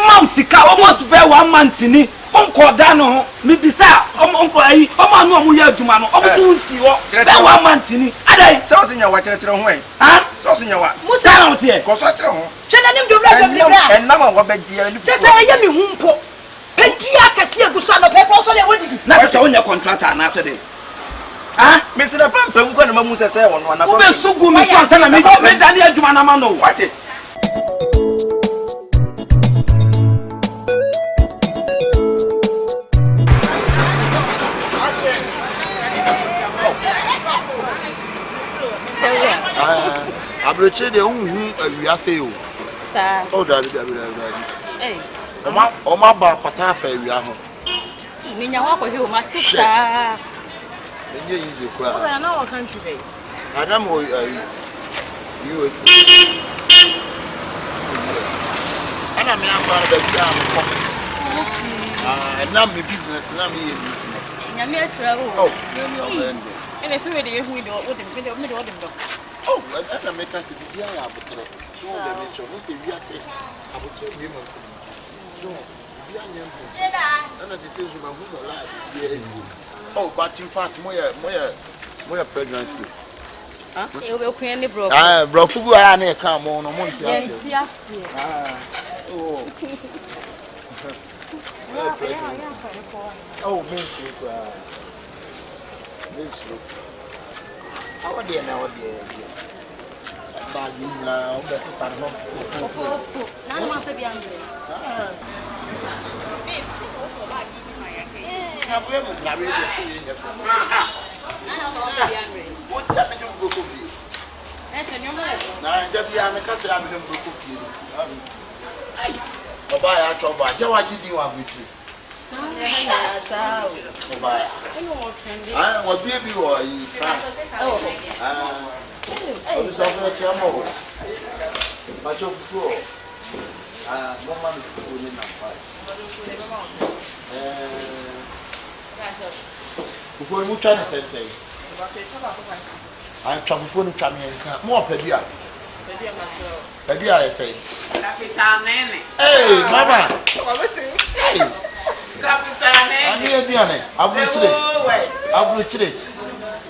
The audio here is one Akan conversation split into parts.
Mamsika, almost bear 1 month in it. Uncle Dano, me beside, Uncle I, no Muya Jumano, over 1 month in it. I saw in your watch at your way. Ah, so in your what? Musa out here, because I tell him. Shall I do that? And now what bed you just say, I am Humpo. Penkia see a good son of paper, so I wouldn't. Not showing your contractor, and I said it. Ah, Mr. Pump, I'm going to Mamusa say one. I'm so good, my son, and I make Daniel Jumanamano. What it? Abroche de we say you. Sir. Oh, daddy. Hey. Oma ba pata fa wi aho. Me nya wa ko he o ma tita. Enye easy kwa. Oh, na wa country be. Adam o US. Ana me amba da bia am ko. Na me business na me ye meeting. Nya me asura wo. Oh, na me o bend. Ene so we dey hu do wo dem. Oh, I make us be here abutre. So the nature, no say we are say abutre be mo. So be an and as it says you man who life. Oh, but in fact more pregnancies. Huh? You will queen the bro. Bro fugu ara na e kan mo no mo ntia. Yes, yes. Oh. Oh, me too. How are they now? Bagin la, o best sa no. Na no ma fe bi andre. Na bo na we dey see you. Na no ma bi andre. What say me go coffee? Ese nyo mo. Na je bi am ka say am go coffee. Ai. Baba ya cho ba, je wa ji di wa buti. Baba. Ah, what baby wa yi fast. Oh. Oh, so for the chamo. Mansa Musa Fufuo. No man Fufuo ni na pai. Fufuo mu twa na sense. Fufuo nu twa me nsa. Mo opadua. Padua say. Capital nene. Hey, mama. Hey. Capital nene. Ani aduane. Abru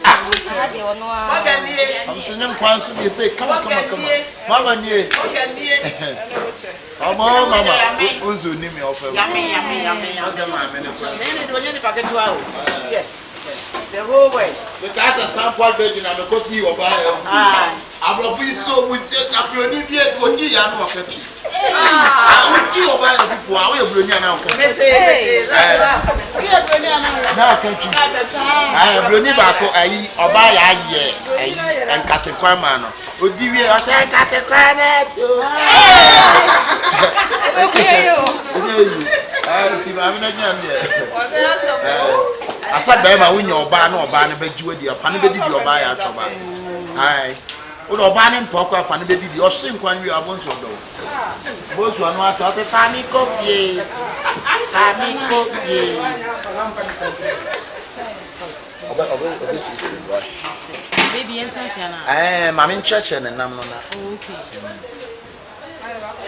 I'm saying, Kwansu, they say, come on. Mama, near. Mama, who's your name? Yummy. Yes. The whole way. Because I stand for Virgin, I'm a copy of I'm a so with a Brunian to tea and walk at you. I would see over before I will bring you now. Now, country. I have Bruni Bako, or buy a year and cut a quamano. Would you be a cat a planet? I said, Bema, when your ban or ban a bed you with your panabedi or buy out of aye. Would or ban and poker panabedi or sink when we are once or no. Both one want to have a panic coffee. Baby, I'm in church and I'm not.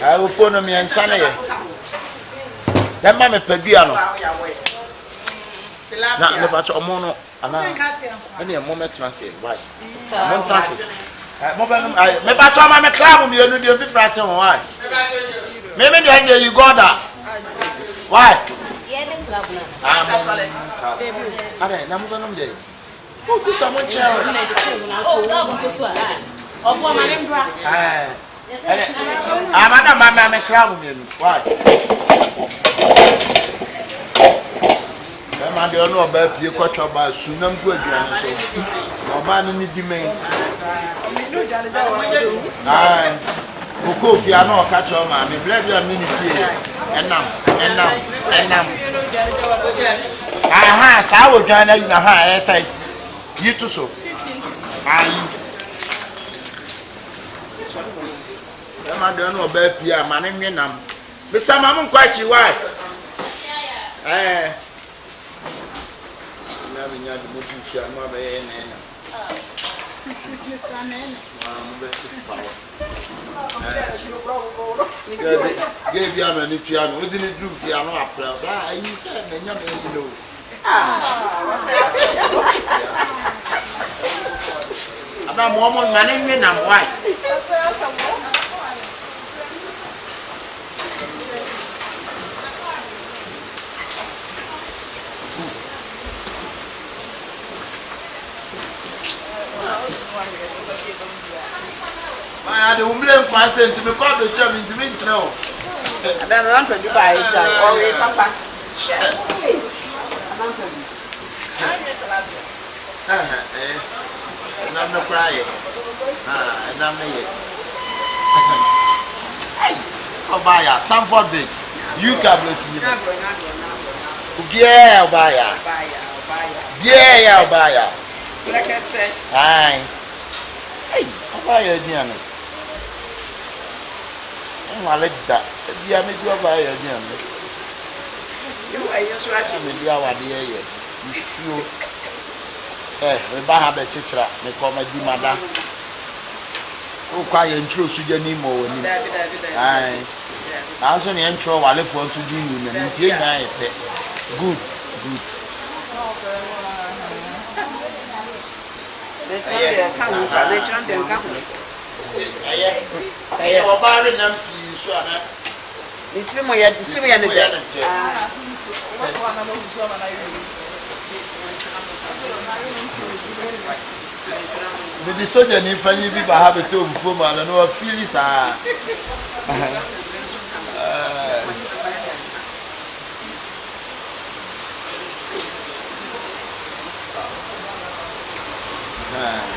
I will phone me and Sunday. That mamma Pebiano. Now, the batch of mono, and I moment translate. Why? One translate. My batch of my club, you know, you'll be frightened. Why? Maybe you got that. Why? I'm going to oh, sister, one chair. Oh, boy, my name, I'm a crowd. Why? I don't know about you, coach about soon. I'm good. No man in the domain. Coffee, I know catch your man. If let your minute and now. I will join you in a high essay. You too, so. I don't know about Pia, my name is Nam. But some I'm quite you why. Never the motive, Mr. Nene. Gave you an Italian, we didn't do Fiano applause. He said, and you know. I'm woman, my name is white. I had a woman consent to be called the chum into me now. I don't want to buy it. Or papa. And I'm not crying. And I'm here. Hey, Obaya, Stanford Big. You can let me. Yeah, Obaya. Yeah, Obaya. Like I said. Hi. Hey, Obaya, Diana. I like that. You are making Obaya, Diana. You are just watching me, dear, what dear, you sure. Eh, we have a teacher, me call my dimada. Oh, quiet intro to your name or aye. Answer the intro while if one to do you and until I good, good. I am a barren empty, so it's my the soldier in Fanny people have a tube for man and no feelings are.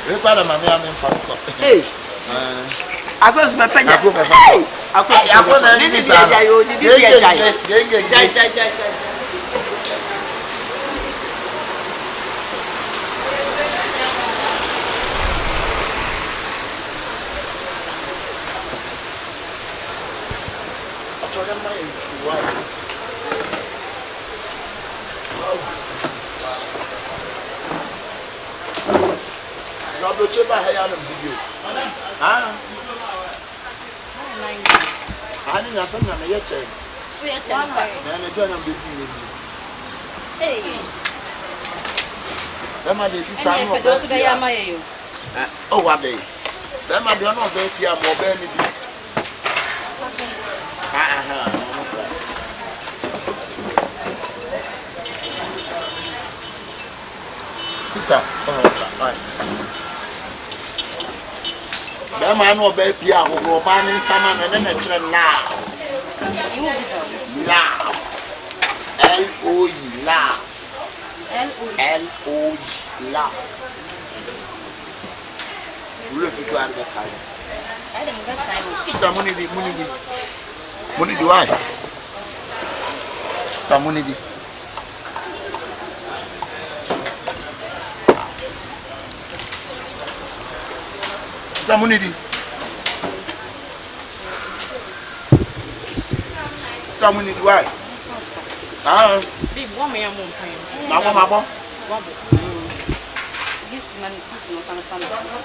Require my man in Falco. Hey, I was my penny. I oh, what day? Then my dear, no, they are more baby. Sister, that man will be Pia who go banning someone and then a trend now. Now. L-O-E, now. L-O-E, now. If you go out of the time. I didn't get time. Money do I? Some money. Some money. Some money do I? Big woman, I'm on time. Mama.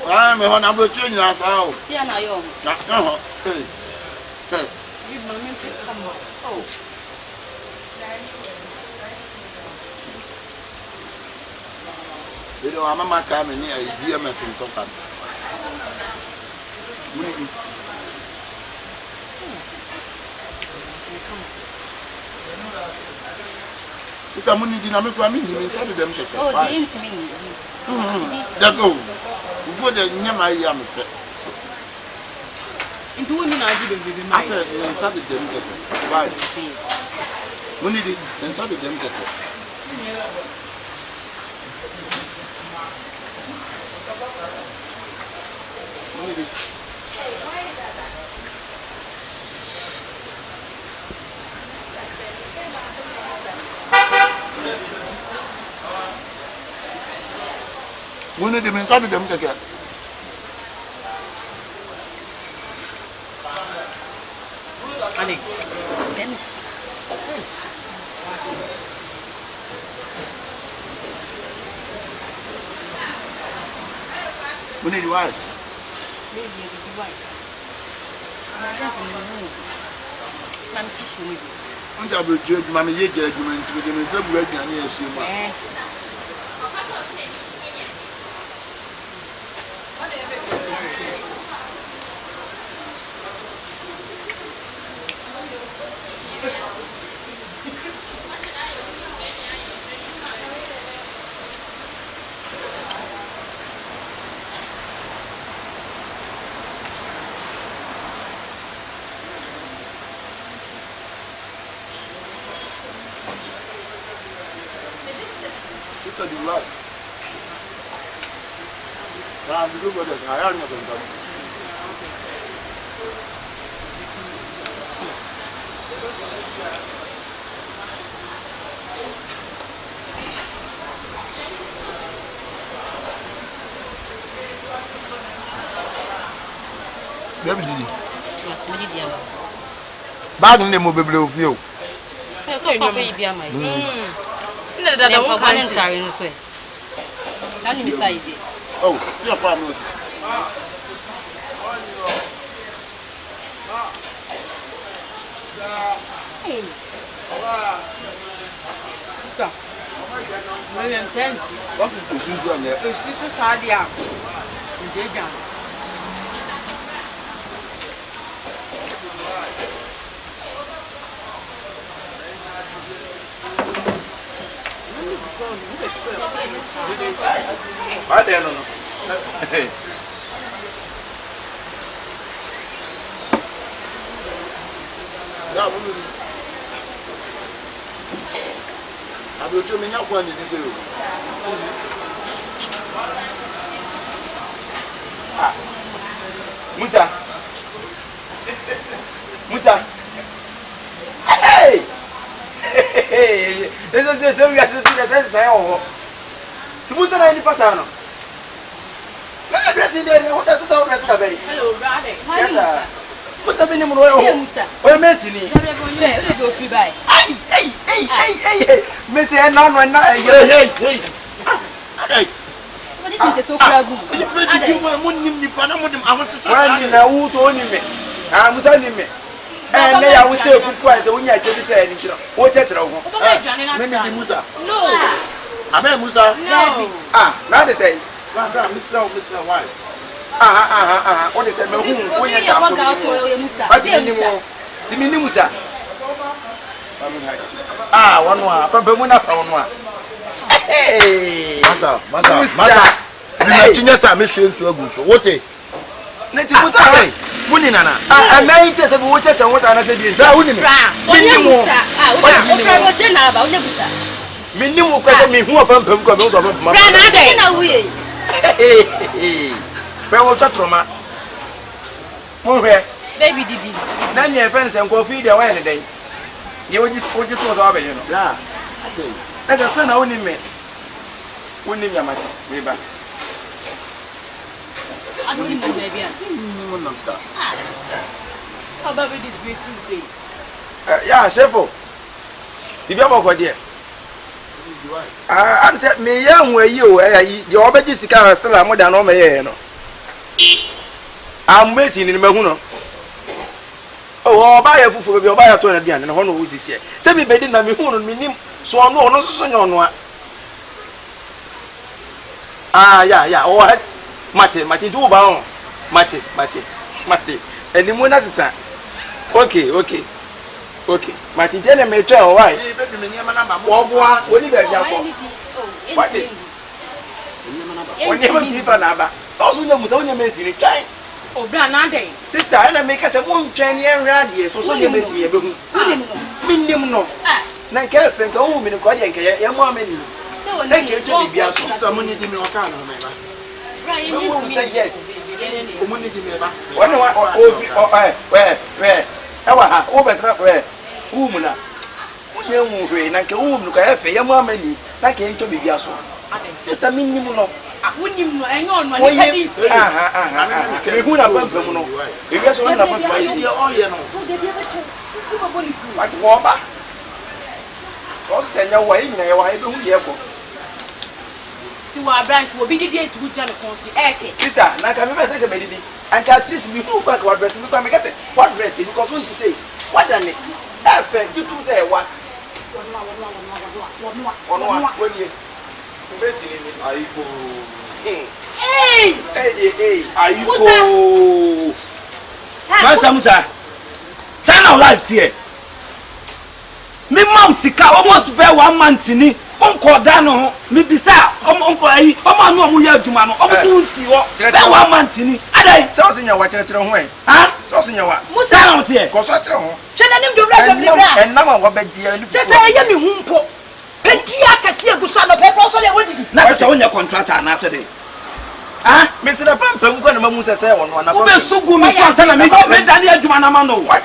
I'm a number 2 in our house. See, I know. Oh. You know, I'm a man coming here, DMS in Tokan. It's a money dynamic. I mean, inside of them. Oh, the intimate. That go. Before the Yama Yam. Into women, I didn't I said, inside of them. Why? When did it inside of them? When did they inside of them get? Honey, finish. Yes. When you wife? Maybe you wife. I'm teaching you. I'm just a judge, Mammy, you judgment with them. So we're going to see you. Yes. Look at the light. Now, I'm going to go. I am not going to go. Baby, did you? Bag in the mobile of you. Oh, you're problem. Stop. I'm intense. What is this one there? It's just a cardiac. I don't know. I will tell me how one is you. Musa. Musa. Hey! Hey! This is just we are saying. Musa na ni pasano. Na dressing there, what's that so dressing there? Hello, brother. Yes sir. Musa bini mu no yo. O Messi ni. Say, go free buy. Hey. Messi na na hey. Hey. What is it so crazy? You mun ni pa na mun am so. Wani na wu to ni me. Ah Musa ni me. Eh na ya wo se fufu a se wonya je se ni kiro. Wo chechire wo. Me ni Musa. No. Amen Musa. No. Ah, na de say. Mr. Why? What is it? Me hu wo nya ta ko. Ati ni mo. Ti mi ni Musa. Ah, wonu a. Pa be mu na pa wonu a. Hey. Masa. Ni chinya sa me hwe nsu agu so. Wote. Na ti Musa hey. Muni nana. Amen te se wo cheche wo sa na se bi. Da wuni me. Minni mo. O che na ba o ne Musa. Minni mo kwa se me hu opampam kwa me so opampam. Bra na dey. Na wuye. Pe wo twatroma. Mo hwe. Baby didi. Na nye friends en ko fi dia wa ne den. Ye oji to so abeje no. Yeah. Ate. Na ga sana woni me. Woni mi amati. We ba. I don't know baby. How about this graceful say? Yeah, chefo. Bibi aboko de. I'm say me ya hu ayi o ayi de obeji sika restaurant mo da no me ye no. Am Messi ni me hu no. Oh, oba ya fufu be oba ya to na dia ne ho no wo sisi e. Se bi bedi na me hu no me nim so ono so nyo no a. Ah, yeah. Oh, mate do ba on. Mate. Eni mo na sisa. Okay. Mate je na me twa o why? Eh, baby me niam na ba mo. Wo boa, woni ba bia ko. What? Woni ma fi fa na ba. So nya Musa wonya Messi ni twan. Oh, bra na dey. Sister, ana make say mo ntwan ni enra de so nya Messi ye be hu. Minnim no. Na nke fe nke wo mi ni ko de nke ye mo amani. Na nke ejo bibia so. Sister mo ni di me o ka na me ba. Bra you When we say yes. O mo ni di me ba. When ewa ha wo betra room na wonye hu hwe na nke room no ka efe ye mo amani na ke ncho bibia so. Sister minnim no. Wonim no enyo no ne pedi si. Me hu na pampam no. Bibia so na pampam Ye o ye no. O de bia becho. Ku bo ni ku. What wo ba? O se nya wo yi nyina ye wa e be hu ye ko. to our brand to be the day to jam country. Sister, na ka me be say ke medidi. And at least we who back what dress me come make say what dress because when you say what done it. You two say what? One when you Ayiko. Hey. Ayiko. Mansa Musa. Sign our life here. Me mom sika almost be 1 month ni. Onko da no me bisa onko ayi omo anu omo ya adwuma no omo tu nsi ho be 1 month ni. Adai. Se o senya wa kire ho en. Ha? Se o senya wa. Musa na otie. Ko so kire ho. Hwele nim do bra. En na ma wo be gia ni. Se ye mi hu mpo. Pedia kase agusa no pepe so le wodidi. Na se wonya contractor na se de. Ah, me se na pam ko na mamu se wono na so. Ube sugu mi fa na me dani adwuma na ma no. What?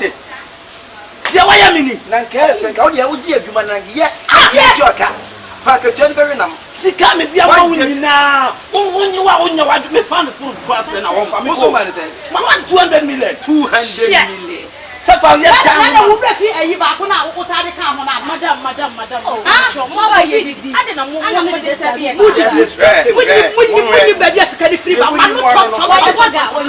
Dia waya mi ni. Na nke fe ka o dia uji adwuma na ye. Ye ti oka. Fa ka twen be nam. Sika me dia ma wuni na. Wonyi wa me fa no food kwa fe na won fa me. So man say. Ma 200 million. 200 million. Safa ye down. Na wo bre fi ayi ba ko na wo sa de ka ho na madam. Ah, mo ba ye di. Ade na mo de se bi e. Mudi ba dia sika di free ba ma no chop waga. Wo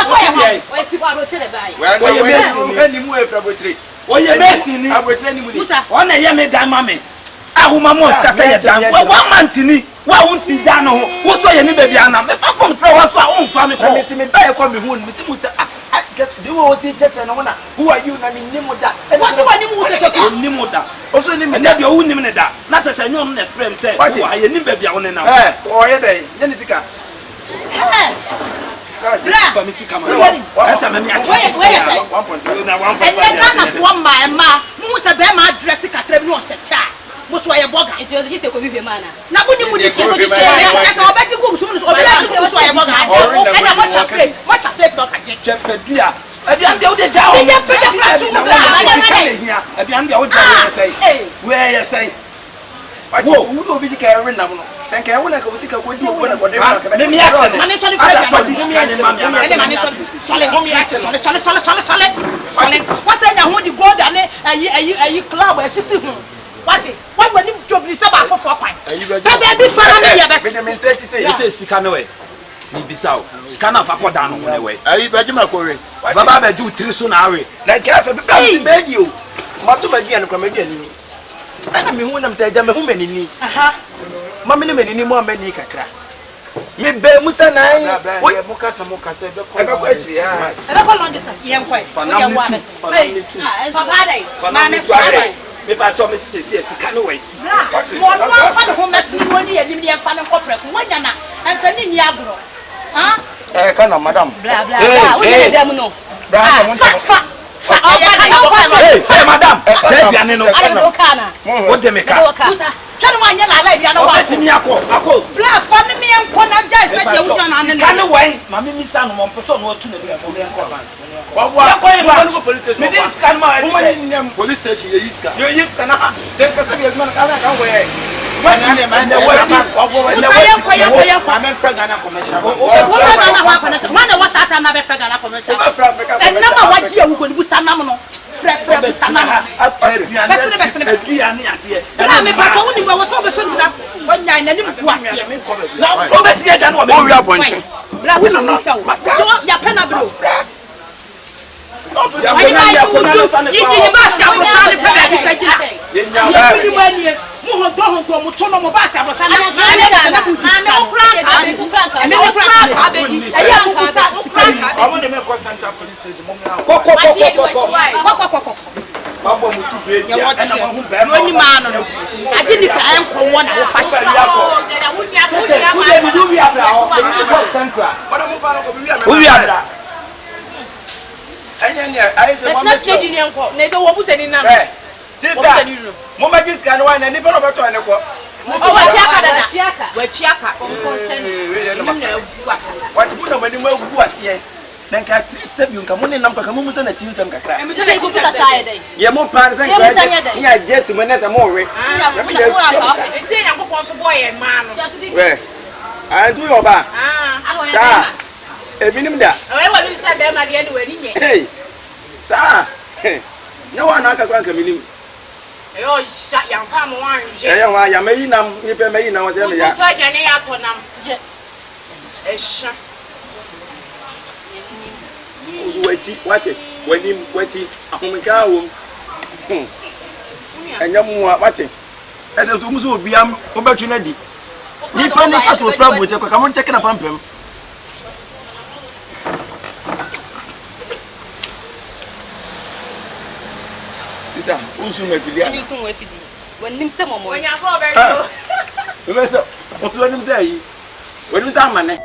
so ye ho. Wo fi ba ro chere bai. Wo ye mesi ni mu e fra botre. Wo ye mesi ni. Abotre ni mu di. Ona ye me dan ma me. Ahuma mo ska say ye dan. 1 month ni. Wa won si dan no ho. Wo so ye ni baby ana. Me fa from fra wa so a won fa me ko. Me si me ba ye ko me hu me si mu say do you see church na wona who are you na me nimuda what so ni mu church ko nimuda o so ni me na de o nim ne da na se se nyom na frame say wo ha ye nim ba bia wona na o ye dey je ni sika bra fa mi sika ma esa me mi a church 1.5 na 1.5 and na fo ma mu se be ma address katra bi no se cha mo so ye boga if you just ko bi ma na mu ni mu di fi ko di fi so obeji ko so obeji ko so ye boga and na what afraid no ka je chepedua abian de o de ja o ye pe de pra tu bra abian de o de ya say where you say wo wo do bi ka re nam no sen ka wo na ka wo sika ko di o na ko de ma ka me mi action mane so ni fra sole what say ya ho di gold ane ayi club asisi hu what when you job ni se ba ko fo kwan be fara me ya be me say ti say you say sika no we ni bisao sika na fa ko dan no ne we ayi ba jima ko re baba be do 3 so na awe na ka fa bi ba si be di o ma to ba di an ko ma di ani ana me hu na me say ja me hu menini aha ma me ne menini mo amani kakra me be musa na yi wo mo ka se be ko achiri ha be ko long distance yen ko fa na me tu papa dai ma me sware me pa cho me sisi sika no we mo no fa de ho mesi woni ye nim ye fa ne kopre ko wonya na enfa ni ni agro ha kana madam bla bla bla woni dem no bra mo fa hey madam je biane no kana wo de me ka chanu wa nya la la bia no wa betimi akọ bla fa ne me enko na jai se je wuja na ne kan wen ma me misa no mo peso no otu na bi police ko ban wa ko police station me dis kan ma police station ye yiska yo yiska na se ka se ye man ka na kan we na ne man the what is wa men frag na commercial wo na wa commercial man na wa sata na be frag na commercial en na ma wa ji ewu ko ni busa nam no frɛ busa nam bɛsere ade na me pa ko ni wa so be so na wonya na ni bu asie na o be tie da no o wi abonche bra wo ni saw do ya pena bro ayi ma yi ba sia bo sa ni pena bi sajina yi ni mani mu ho do mu to no mo ba sia bo sa na me okra ka be ayi amu busa amo de me ko center police station mo me ko babo mu tu be ya na ma hu be no ni ma no ade ni ka en ko wona wo fa shi wi abra o ko central bana mo fa no ko wi abra anya ni ai se mo me na ni enko na se wo busa ni na sister mo ma jiska no wa na ni bana ba to ne ko o wa chiaka on consent ni na wa ti bu na mani mo agu ase na nka 37 nka mo ne nam ka mo musa na chinsam kakra e mutane ko busa sai dai ye mo pan san kwa ni ya jesi mo na sa mo we e ti yankopon so boy e ma no we a do yo ba sa e binim da e wa lu sa be ma de ni we ni nye hey sa nya wa na aka kwa nka minim Yo, shut your family one. Ya me nam ni pe me na wo se me ya. To ya ne ya to nam. Esha. Uzu wati wate wati ahomeka wo. Enya mu a wate. Ese so muso obiam obetwe na di. Ni pa ni kaso fra boje kwa kamo check na pampem. Ita, usu me filia. Usu me filia. Wonim se momo. Onya fo be do. Be so, o to nim se yi. Wonim se amane.